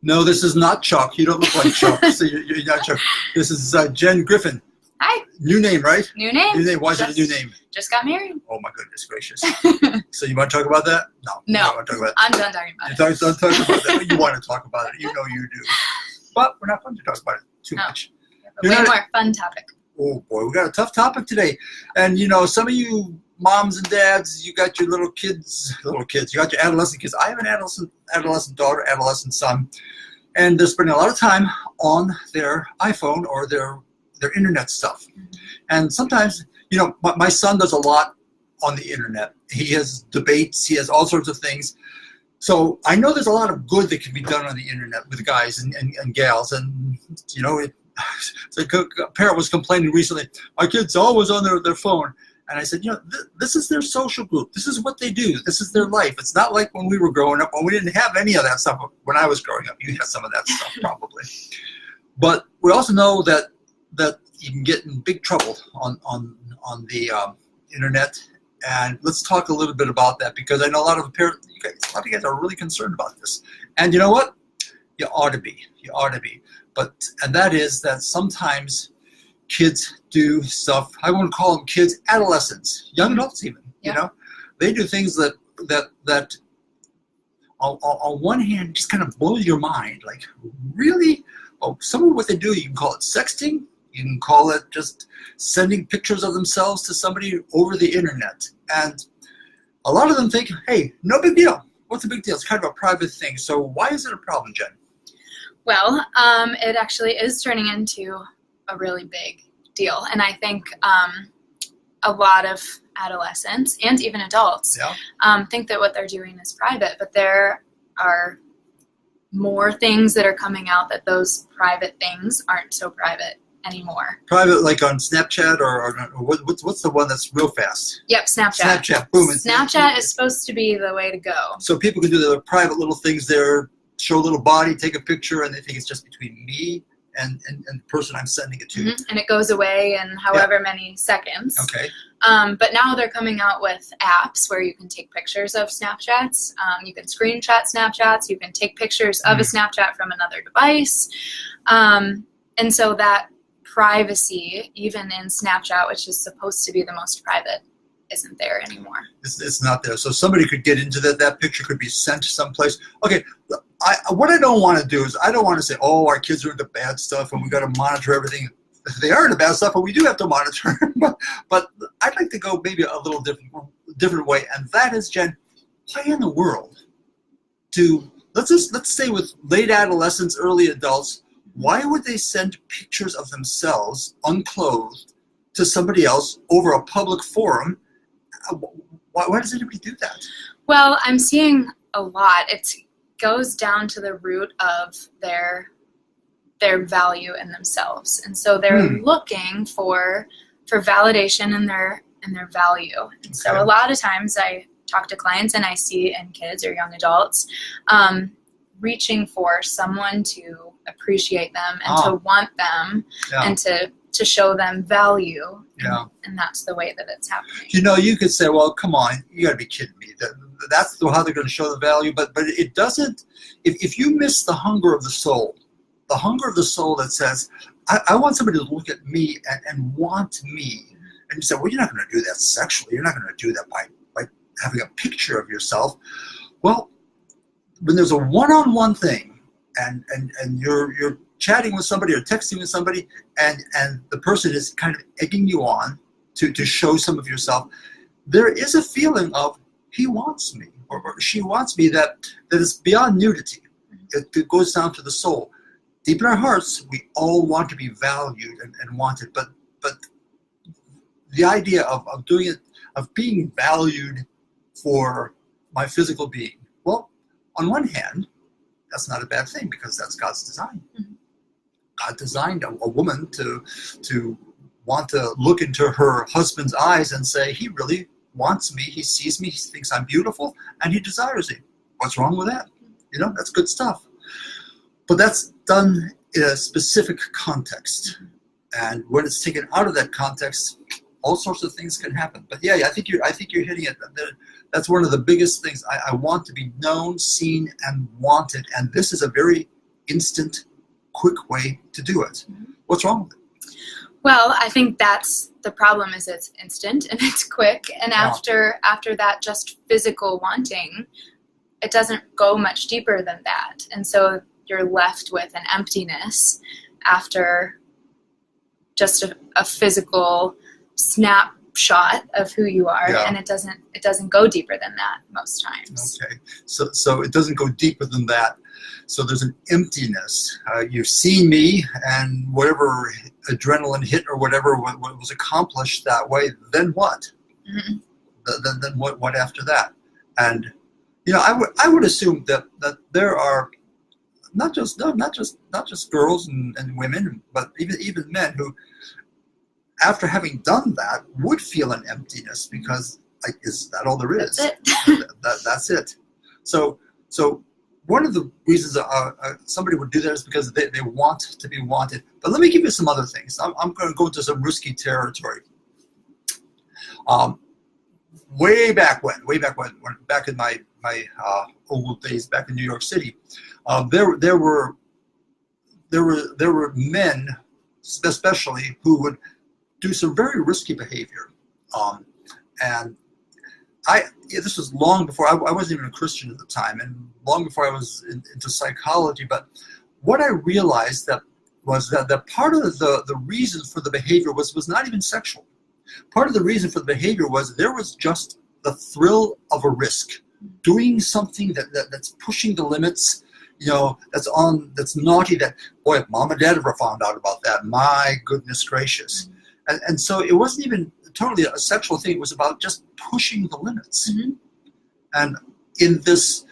No, this is not Chuck. You don't look like Chuck. So you're not Chuck. This is Jen Griffin. Hi. New name, right? New name. New name. Why is it a new name? Just got married. Oh my goodness gracious. So you want to talk about that? No. No. You don't want to talk about it. I'm done talking about it. You're done talking about that. You want to talk about it. You know you do. But we're not going to talk about it too much. A way more fun topic. Oh boy, we got a tough topic today. And you know, some of you moms and dads, you got your little kids, you got your adolescent kids. I have an adolescent daughter, adolescent son, and they're spending a lot of time on their iPhone or their internet stuff. Mm-hmm. And sometimes, you know, my son does a lot on the internet. He has debates, he has all sorts of things. So I know there's a lot of good that can be done on the internet with guys and gals. And, you know, a parent was complaining recently, my kid's always on their phone. And I said, you know, this is their social group. This is what they do. This is their life. It's not like when we were growing up, when we didn't have any of that stuff. When I was growing up, you had some of that stuff probably. But we also know that you can get in big trouble on the internet. And let's talk a little bit about that, because I know a lot of you guys are really concerned about this. And you know what? You ought to be. You ought to be. And that is that sometimes kids do stuff. I won't call them kids, adolescents, young adults even. Yeah. You know, they do things that on one hand just kind of blow your mind. Like, really? Oh, some of what they do, you can call it sexting. You can call it just sending pictures of themselves to somebody over the internet. And a lot of them think, hey, no big deal. What's the big deal? It's kind of a private thing. So why is it a problem, Jen? Well, it actually is turning into a really big deal. And I think a lot of adolescents and even adults think that what they're doing is private, but there are more things that are coming out that those private things aren't so private anymore. Private, like on Snapchat or what's the one that's real fast? Yep, Snapchat. Snapchat, boom. Snapchat is supposed to be the way to go. So people can do their private little things there, show a little body, take a picture, and they think it's just between me and the person I'm sending it to. Mm-hmm. And it goes away in however many seconds. Okay. But now they're coming out with apps where you can take pictures of Snapchats. You can screenshot Snapchats. You can take pictures of a Snapchat from another device. And so that privacy, even in Snapchat, which is supposed to be the most private, isn't there anymore. It's not there. So somebody could get into that. That picture could be sent someplace. Okay, what I don't want to do is I don't want to say, oh, our kids are into bad stuff and we got to monitor everything. They are into bad stuff, but we do have to monitor. But I'd like to go maybe a little different way, and that is, Jen, why in the world let's say with late adolescents, early adults, why would they send pictures of themselves unclothed to somebody else over a public forum? Why does anybody do that? Well, I'm seeing a lot. It goes down to the root of their value in themselves, and so they're looking for validation in their value. And so a lot of times I talk to clients and I see in kids or young adults reaching for someone to appreciate them and to want them and to show them value. Yeah. And that's the way that it's happening. You know, you could say, well, come on, you got to be kidding me. That's how they're going to show the value. But it doesn't, if you miss the hunger of the soul that says, I want somebody to look at me and want me. And you say, well, you're not going to do that sexually. You're not going to do that by having a picture of yourself. Well, when there's a one-on-one thing and you're chatting with somebody or texting with somebody and the person is kind of egging you on to show some of yourself, there is a feeling of he wants me or she wants me that is beyond nudity. It goes down to the soul. Deep in our hearts, we all want to be valued and wanted, but the idea of doing it, of being valued for my physical being, well, on one hand, that's not a bad thing because that's God's design. Mm-hmm. God designed a woman to want to look into her husband's eyes and say, he really wants me, he sees me, he thinks I'm beautiful, and he desires me. What's wrong with that? You know, that's good stuff. But that's done in a specific context. And when it's taken out of that context, all sorts of things can happen. But yeah, I think you're hitting it. That's one of the biggest things. I want to be known, seen, and wanted. And this is a very instant, quick way to do it. What's wrong with it? Well, I think that's the problem, is it's instant and it's quick. And after that just physical wanting, it doesn't go much deeper than that. And so you're left with an emptiness after just a physical snapshot of who you are, and it doesn't go deeper than that most times. Okay, so it doesn't go deeper than that. So there's an emptiness. You've seen me, and whatever adrenaline hit or whatever was accomplished that way. Then what? Mm-hmm. Then what after that? And I would assume that there are not just girls and women, but even men who, after having done that, would feel an emptiness because, like, is that all there is? That's it. That's it. So one of the reasons somebody would do that is because they want to be wanted. But let me give you some other things. I'm going to go into some risky territory. Way back when, back in my old days, back in New York City, there were men, especially, who would do some very risky behavior, and this was long before I wasn't even a Christian at the time, and long before I was into psychology. But what I realized was that part of the reason for the behavior was not even sexual. Part of the reason for the behavior was there was just the thrill of a risk, doing something that's pushing the limits, that's naughty. That, boy, if mom and dad ever found out about that, my goodness gracious. And so it wasn't even totally a sexual thing. It was about just pushing the limits. Mm-hmm. And in this,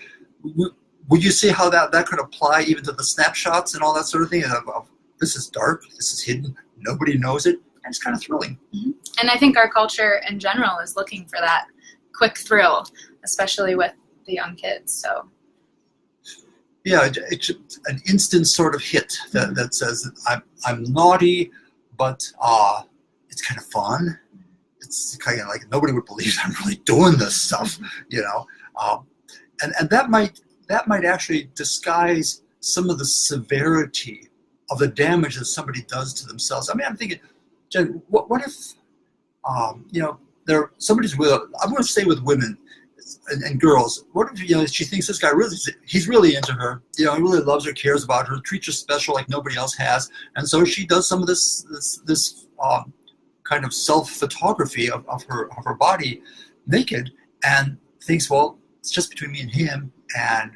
would you see how that could apply even to the snapshots and all that sort of thing? Of this is dark, this is hidden, nobody knows it, and it's kind of thrilling. Mm-hmm. And I think our culture in general is looking for that quick thrill, especially with the young kids. So yeah, it's an instant sort of hit that says I'm naughty, but it's kind of fun. It's kind of like nobody would believe I'm really doing this stuff, and that might actually disguise some of the severity of the damage that somebody does to themselves. I mean, I'm thinking, Jen, what if somebody's with? I'm going to stay with women and girls. What if she thinks this guy he's really into her? He really loves her, cares about her, treats her special like nobody else has, and so she does some of this kind of self-photography of her body naked, and thinks, well, it's just between me and him, and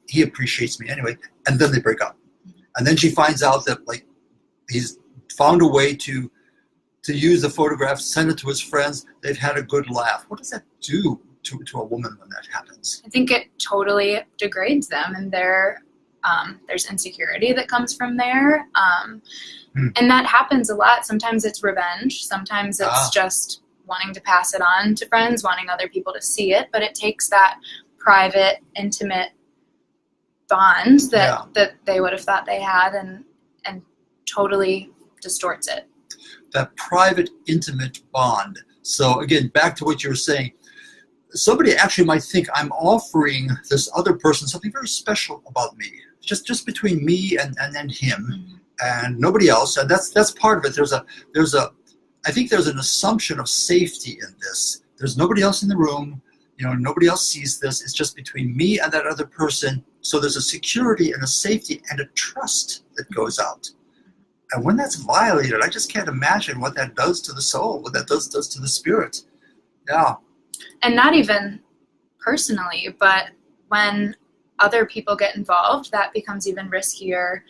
he appreciates me anyway, and then they break up. And then she finds out that, like, he's found a way to use the photograph, send it to his friends, they've had a good laugh. What does that do to a woman when that happens? I think it totally degrades them, and there's insecurity that comes from there. And that happens a lot. Sometimes it's revenge. Sometimes it's just wanting to pass it on to friends, wanting other people to see it. But it takes that private, intimate bond that they would have thought they had and totally distorts it. That private, intimate bond. So again, back to what you were saying, somebody actually might think I'm offering this other person something very special about me, just between me and him, and nobody else. And that's part of it. I think there's an assumption of safety in this. There's nobody else in the room. Nobody else sees this. It's just between me and that other person. So there's a security and a safety and a trust that goes out. And when that's violated, I just can't imagine what that does to the soul, what that does to the spirit. Yeah. And not even personally, but when other people get involved, that becomes even riskier.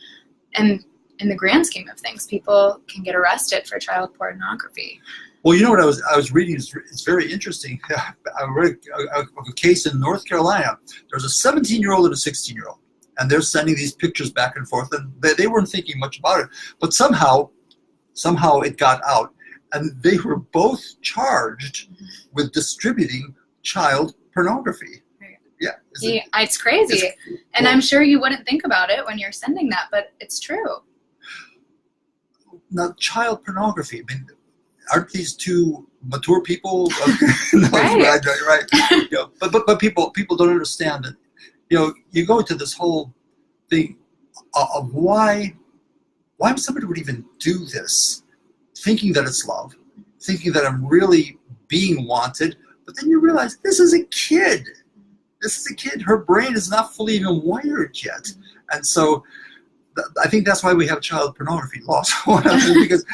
And in the grand scheme of things, people can get arrested for child pornography. Well, what I was reading is very interesting. I read a case in North Carolina. There's a 17-year-old and a 16-year-old, and they're sending these pictures back and forth, and they weren't thinking much about it. But somehow it got out, and they were both charged with distributing child pornography. Yeah, it's crazy. And I'm sure you wouldn't think about it when you're sending that, but it's true. Now, child pornography, I mean, aren't these two mature people? Right. But people don't understand that. You go into this whole thing. of why somebody would even do this, thinking that it's love, thinking that I'm really being wanted, but then you realize this is a kid. This is a kid. Her brain is not fully even wired yet. And so I think that's why we have child pornography laws, because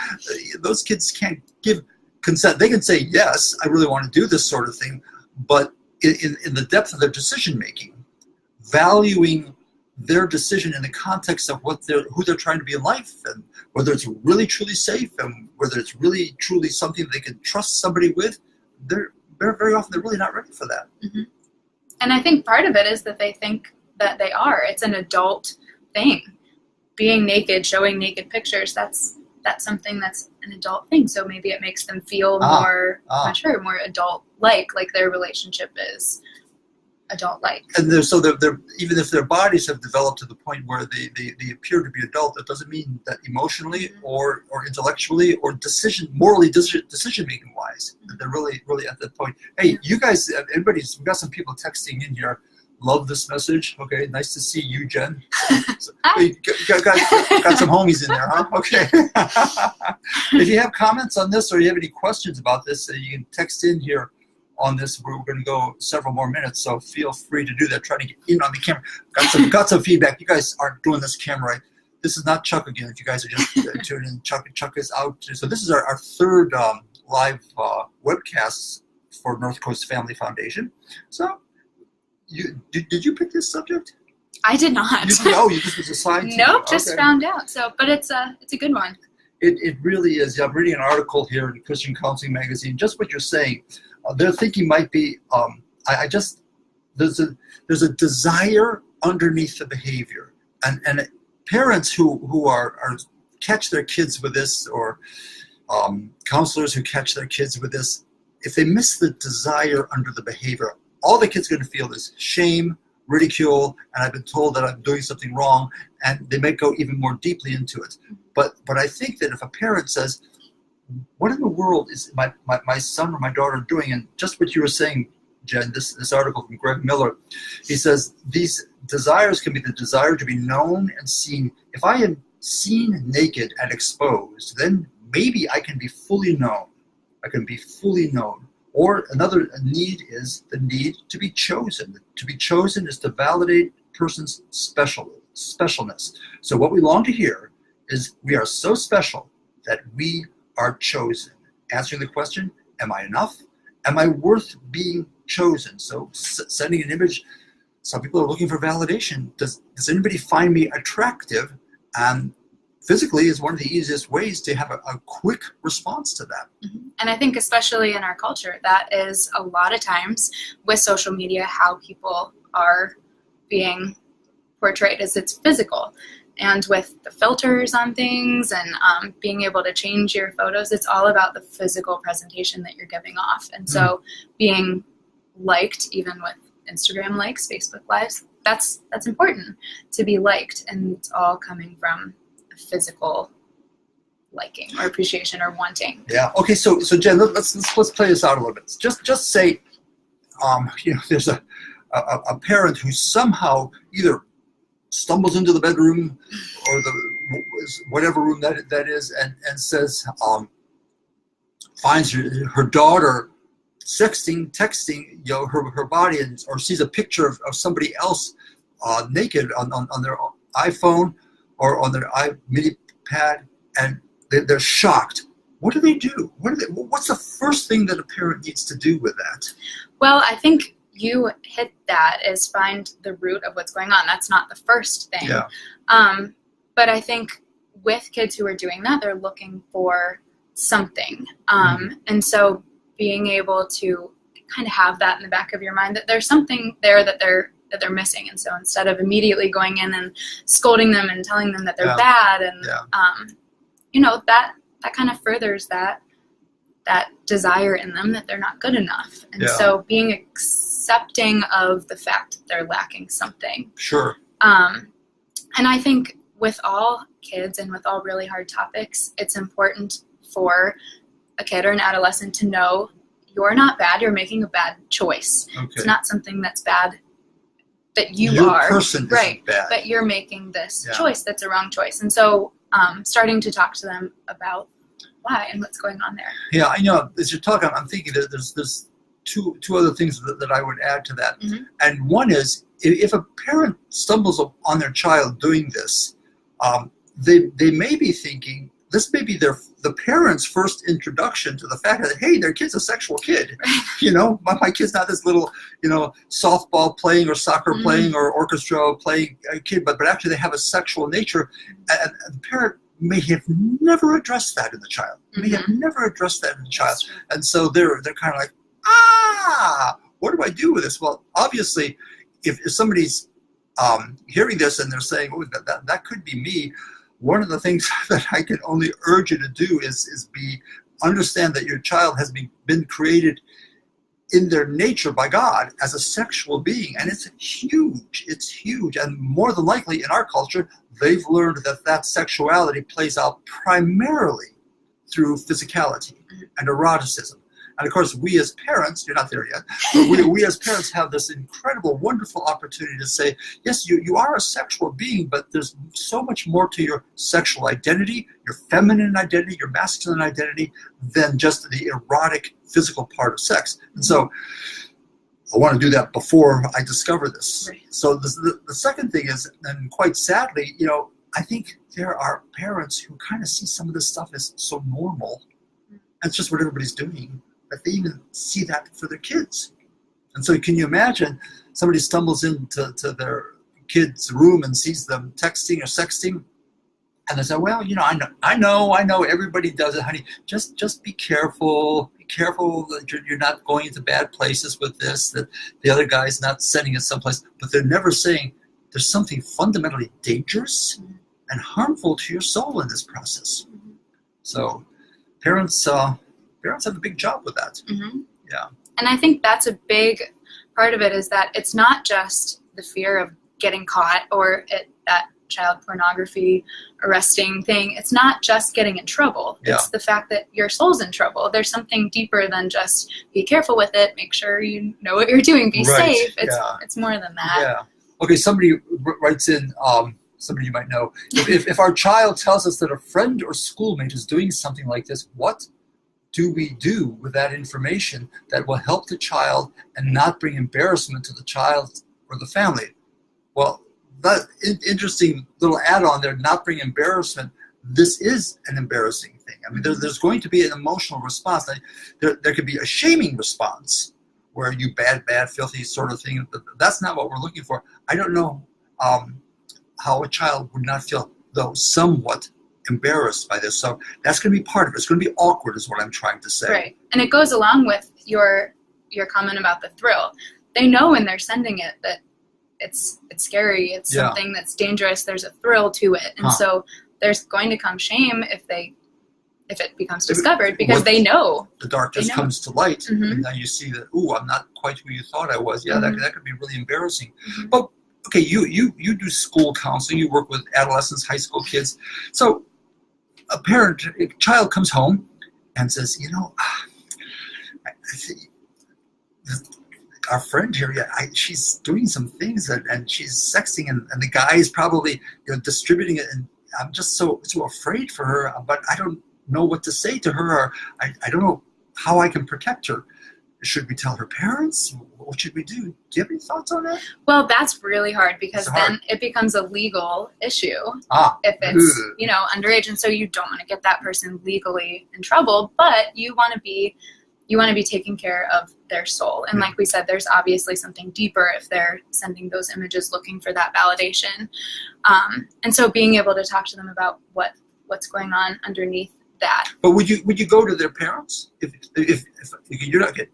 those kids can't give consent. They can say, yes, I really want to do this sort of thing, but in the depth of their decision making, valuing their decision in the context of who they're trying to be in life, and whether it's really truly safe, and whether it's really truly something they can trust somebody with, they're very often they're really not ready for that. Mm-hmm. And I think part of it is that they think that they are. It's an adult thing. Being naked, showing naked pictures, that's something that's an adult thing. So maybe it makes them feel more mature, more adult-like their relationship is adult-like. And they're even if their bodies have developed to the point where they appear to be adult, that doesn't mean that emotionally or intellectually or morally decision-making wise, that they're really at that point. Hey, you guys, we've got some people texting in here. Love this message. Okay, nice to see you, Jen. So, got some homies in there, huh? Okay. If you have comments on this or you have any questions about this, you can text in here on this. We're going to go several more minutes, so feel free to do that. Try to get in on the camera. Got some feedback. You guys aren't doing this camera right. This is not Chuck again. If you guys are just tuning in, Chuck is out. So this is our third live webcast for North Coast Family Foundation. So. Did you pick this subject? I did not. You just was assigned to Nope, just found out. So, but it's a good one. It really is. I'm reading an article here in Christian Counseling Magazine. Just what you're saying, their thinking might be. There's a desire underneath the behavior, and parents who are catch their kids with this, or counselors who catch their kids with this, if they miss the desire under the behavior, all the kid's going to feel is shame, ridicule, and I've been told that I'm doing something wrong, and they may go even more deeply into it. But I think that if a parent says, what in the world is my son or my daughter doing? And just what you were saying, Jen, this article from Greg Miller, he says these desires can be the desire to be known and seen. If I am seen naked and exposed, then maybe I can be fully known. I can be fully known. Or another need is the need to be chosen. To be chosen is to validate a person's specialness. So what we long to hear is we are so special that we are chosen. Answering the question, am I enough? Am I worth being chosen? So sending an image, some people are looking for validation. Does anybody find me attractive? And physically is one of the easiest ways to have a quick response to that. Mm-hmm. And I think especially in our culture, that is a lot of times with social media, how people are being portrayed as it's physical. And with the filters on things and being able to change your photos, it's all about the physical presentation that you're giving off. And so being liked, even with Instagram likes, Facebook likes, that's important to be liked. And it's all coming from physical liking or appreciation or wanting. Yeah. Okay. So Jen, let's play this out a little bit. Just say, there's a parent who somehow either stumbles into the bedroom or whatever room that is, and says, finds her daughter texting, her body, or sees a picture of somebody else naked on their iPhone or on their mini pad, and they're shocked. What do they do? What's the first thing that a parent needs to do with that? Well, I think you hit that, is find the root of what's going on. That's not the first thing. Yeah. But I think with kids who are doing that, they're looking for something. And so being able to kind of have that in the back of your mind, that there's something there that they're missing. And so instead of immediately going in and scolding them and telling them that they're bad, and that kind of furders that desire in them that they're not good enough. And so being accepting of the fact that they're lacking something. Sure. And I think with all kids and with all really hard topics, it's important for a kid or an adolescent to know you're not bad, you're making a bad choice. Okay. It's not something that's bad that you Your are person right, isn't bad. but you're making this Yeah. choice that's a wrong choice. And so starting to talk to them about why and what's going on there. Yeah, I know. As you're talking, I'm thinking that there's two other things that I would add to that. Mm-hmm. And one is, if a parent stumbles on their child doing this, they may be thinking this may be the parents' first introduction to the fact that, hey, their kid's a sexual kid. You know, my kid's not this little, softball playing or soccer playing or orchestra playing kid, but actually they have a sexual nature, and the parent may have never addressed that in the child. May have never addressed that in the child, and so they're kind of like, what do I do with this? Well, obviously, if somebody's hearing this and they're saying, oh, that could be me, one of the things that I can only urge you to do is understand that your child has been created in their nature by God as a sexual being, and it's huge. It's huge, and more than likely in our culture, they've learned that sexuality plays out primarily through physicality and eroticism. And of course, we as parents, you're not there yet, but we as parents have this incredible, wonderful opportunity to say, yes, you are a sexual being, but there's so much more to your sexual identity, your feminine identity, your masculine identity, than just the erotic physical part of sex. And so I want to do that before I discover this. Right. So the second thing is, and quite sadly, I think there are parents who kind of see some of this stuff as so normal. It's just what everybody's doing, that they even see that for their kids. And so can you imagine somebody stumbles into their kid's room and sees them texting or sexting, and they say, well, I know everybody does it, honey. Just be careful. Be careful that you're not going into bad places with this, that the other guy's not sending it someplace. But they're never saying there's something fundamentally dangerous and harmful to your soul in this process. So parents have a big job with that. Yeah. And I think that's a big part of it, is that it's not just the fear of getting caught or that child pornography arresting thing. It's not just getting in trouble. Yeah. It's the fact that your soul's in trouble. There's something deeper than just be careful with it, make sure you know what you're doing, be safe. It's more than that. Yeah. Okay, somebody writes in, somebody you might know, if our child tells us that a friend or schoolmate is doing something like this, what do we do with that information that will help the child and not bring embarrassment to the child or the family? Well, that interesting little add-on there, not bring embarrassment. This is an embarrassing thing. I mean, there's going to be an emotional response. There could be a shaming response where you bad, filthy sort of thing. That's not what we're looking for. I don't know how a child would not feel, though, somewhat embarrassed by this. So that's going to be part of it. It's going to be awkward is what I'm trying to say. Right. And it goes along with your comment about the thrill. They know when they're sending it that it's scary. It's something that's dangerous. There's a thrill to it. And so there's going to come shame if it becomes discovered, because they know. The darkness comes to light, and now you see that, I'm not quite who you thought I was. Yeah, that could be really embarrassing. But okay, you do school counseling. You work with adolescents, high school kids. So a child comes home and says, our friend here, she's doing some things and she's sexting, and the guy is probably distributing it, and I'm just so afraid for her, but I don't know what to say to her, or I don't know how I can protect her. Should we tell her parents? What should we do? Do you have any thoughts on that? Well, that's really hard, because then it becomes a legal issue if it's underage, and so you don't want to get that person legally in trouble, but you want to be taking care of their soul. And like we said, there's obviously something deeper if they're sending those images looking for that validation. And so being able to talk to them about what's going on underneath that. But would you go to their parents if you're not getting?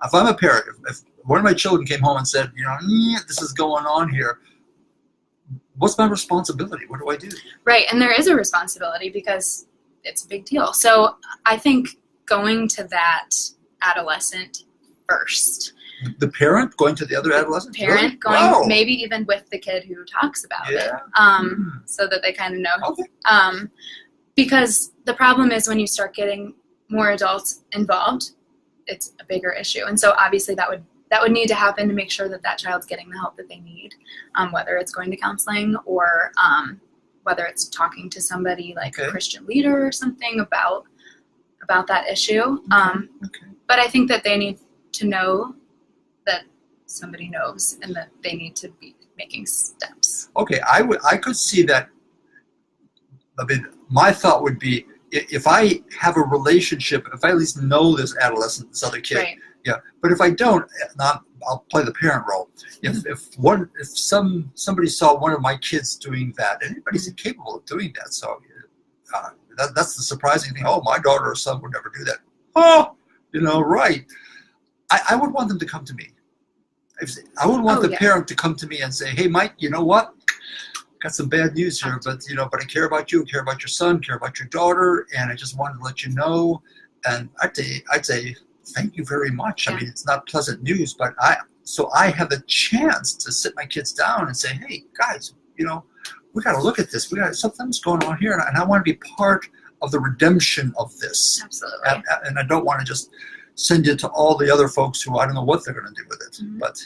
If I'm a parent, if one of my children came home and said, this is going on here, what's my responsibility? What do I do? Right, and there is a responsibility because it's a big deal. So I think going to that adolescent first. The parent going to the other adolescent? Parent going, maybe even with the kid who talks about it, so that they kind of know. Okay. Because the problem is when you start getting more adults involved, it's a bigger issue. And so obviously that would that would need to happen to make sure that that child's getting the help that they need, whether it's going to counseling or whether it's talking to somebody like a Christian leader or something about that issue. But I think that they need to know that somebody knows and that they need to be making steps. Okay, I could see that. I mean, my thought would be, if I have a relationship, if I at least know this adolescent, this other kid, Right. yeah. But if I don't, I'll play the parent role. If somebody saw one of my kids doing that, anybody's capable of doing that. So that's the surprising thing. Oh, my daughter or son would never do that. Oh, right. I would want them to come to me. I would want the parent to come to me and say, "Hey, Mike, you know what? Got some bad news here, but I care about you, care about your son, care about your daughter, and I just wanted to let you know." And I'd say thank you very much. I mean, it's not pleasant news, but I have a chance to sit my kids down and say, "Hey, guys, we got to look at this. Something's going on here, and I want to be part of the redemption of this." Absolutely. And I don't want to just send it to all the other folks who I don't know what they're going to do with it. But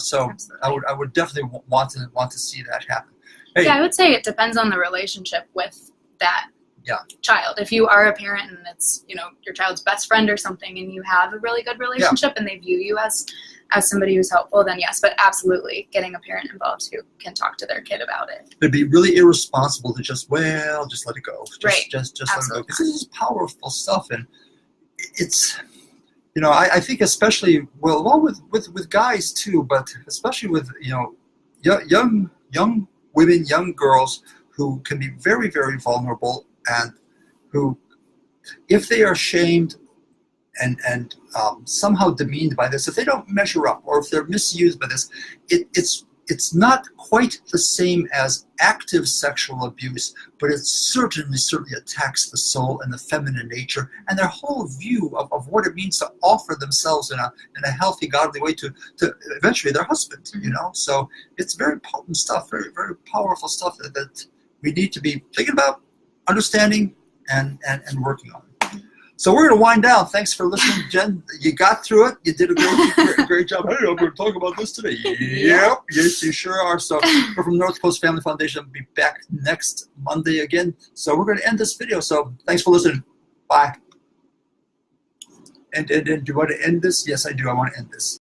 so absolutely. I would definitely want to see that happen. Hey. Yeah, I would say it depends on the relationship with that child. If you are a parent and it's your child's best friend or something, and you have a really good relationship and they view you as somebody who's helpful, then yes. But absolutely, getting a parent involved who can talk to their kid about it. It'd be really irresponsible to just let it go. Just let it go, because this is powerful stuff, and it's. I think especially along with guys too, but especially with young women, young girls who can be very, very vulnerable, and who, if they are shamed and somehow demeaned by this, if they don't measure up, or if they're misused by this, it's not quite the same as active sexual abuse, but it certainly attacks the soul and the feminine nature and their whole view of what it means to offer themselves in a healthy, godly way to eventually their husband. So it's very potent stuff, very, very powerful stuff that we need to be thinking about, understanding, and working on. So we're going to wind down. Thanks for listening, Jen. You got through it. You did a great job. Hey, I'm going to talk about this today. Yep. Yes, you sure are. So we're from North Coast Family Foundation. We'll be back next Monday again. So we're going to end this video. So thanks for listening. Bye. And do you want to end this? Yes, I do. I want to end this.